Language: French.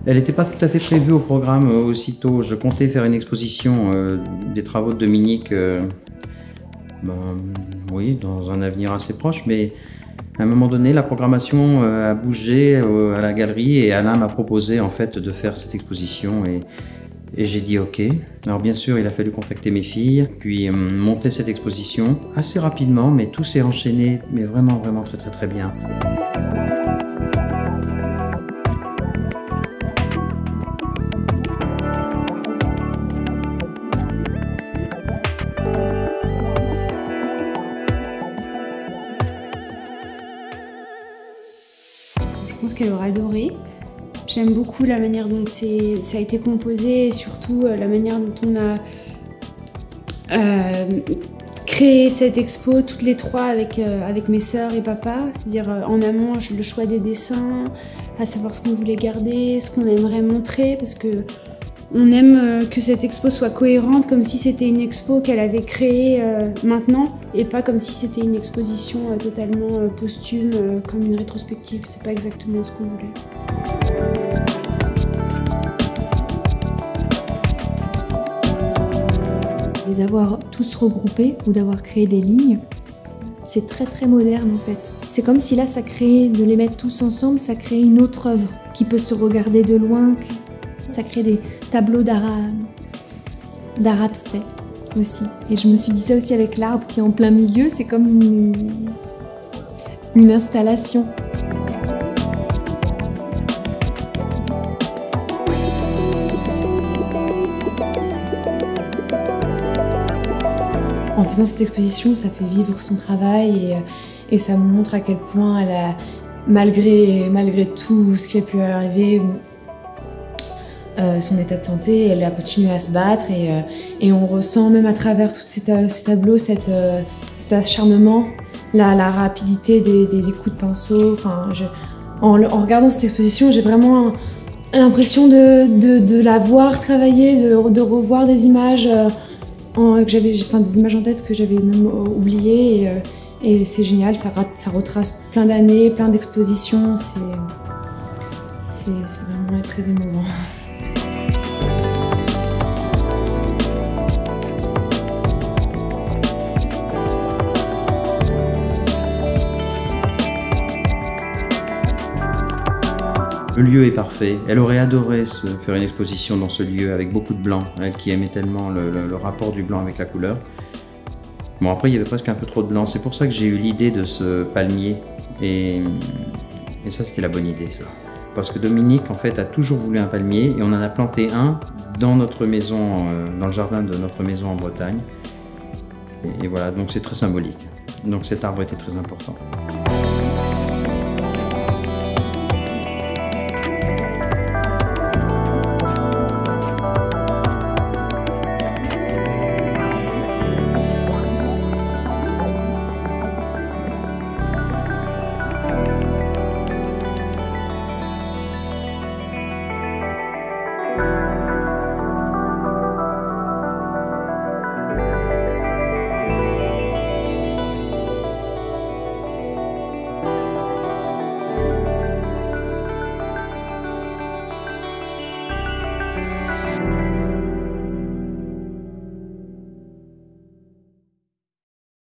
Elle n'était pas tout à fait prévue au programme aussitôt. Je comptais faire une exposition des travaux de Dominique, oui, dans un avenir assez proche, mais à un moment donné, la programmation a bougé à la galerie et Alain m'a proposé en fait de faire cette exposition et j'ai dit OK. Alors bien sûr, il a fallu contacter mes filles, puis monter cette exposition assez rapidement, mais tout s'est enchaîné, mais vraiment, vraiment très, très, très bien. Je pense qu'elle aura adoré. J'aime beaucoup la manière dont ça a été composé et surtout la manière dont on a créé cette expo toutes les trois avec mes sœurs et papa. C'est-à-dire en amont le choix des dessins, à savoir ce qu'on voulait garder, ce qu'on aimerait montrer parce que on aime que cette expo soit cohérente comme si c'était une expo qu'elle avait créée maintenant et pas comme si c'était une exposition totalement posthume comme une rétrospective. C'est pas exactement ce qu'on voulait. Les avoir tous regroupés ou d'avoir créé des lignes, c'est très très moderne en fait. C'est comme si là ça créait, de les mettre tous ensemble, ça crée une autre œuvre qui peut se regarder de loin. Ça crée des tableaux d'art abstrait aussi. Et je me suis dit ça aussi avec l'arbre qui est en plein milieu, c'est comme une installation. En faisant cette exposition, ça fait vivre son travail et ça me montre à quel point elle a, malgré tout ce qui a pu arriver, son état de santé, elle a continué à se battre et on ressent même à travers tous ces tableaux cet acharnement, la rapidité des coups de pinceau. Enfin, en regardant cette exposition, j'ai vraiment l'impression de la voir travailler, de revoir des images, des images en tête que j'avais même oubliées et c'est génial, ça retrace plein d'années, plein d'expositions, c'est vraiment très émouvant. Le lieu est parfait. Elle aurait adoré faire une exposition dans ce lieu avec beaucoup de blanc, elle qui aimait tellement le rapport du blanc avec la couleur. Bon, après, il y avait presque un peu trop de blanc. C'est pour ça que j'ai eu l'idée de ce palmier. Et ça, c'était la bonne idée, ça. Parce que Dominique, en fait, a toujours voulu un palmier et on en a planté un dans notre maison, dans le jardin de notre maison en Bretagne. Et voilà, donc c'est très symbolique. Donc cet arbre était très important.